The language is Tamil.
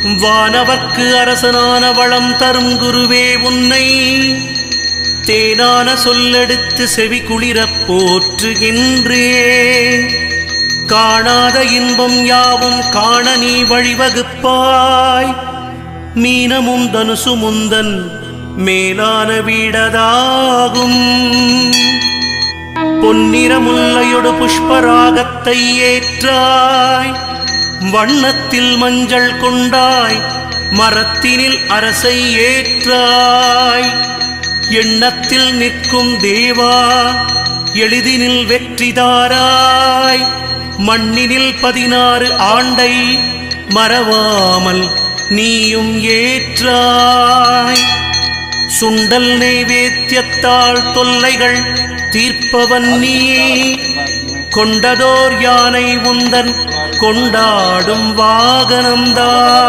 வானவர்க்கு அரசனான வளம் தரும் குருவே உன்னை தேனான சொல்லெடுத்து செவி குளிரப் போற்றுகின்றேன். காணாத இன்பம் யாவும் காண நீ வழிவகுப்பாய். மீனமும் தனுசு முந்தன் மேலான வீடதாகும். பொன்னிறமுல்லையொடு புஷ்பராகத்தை ஏற்றாய். வண்ணத்தில் மஞ்சள் கொண்டாய். மரத்தினில் அரசை ஏற்றாய். எண்ணத்தில் நிற்கும் தேவா எளிதினில் வெற்றிதாராய். மண்ணினில் 16 ஆண்டை மறவாமல் நீயும் ஏற்றாய். சுண்டல் நைவேத்தியத்தால் தொல்லைகள் தீர்ப்பவன் நீ. கொண்டதோர் யானை உந்தன் கொண்டாடும் வாகனம்தான்.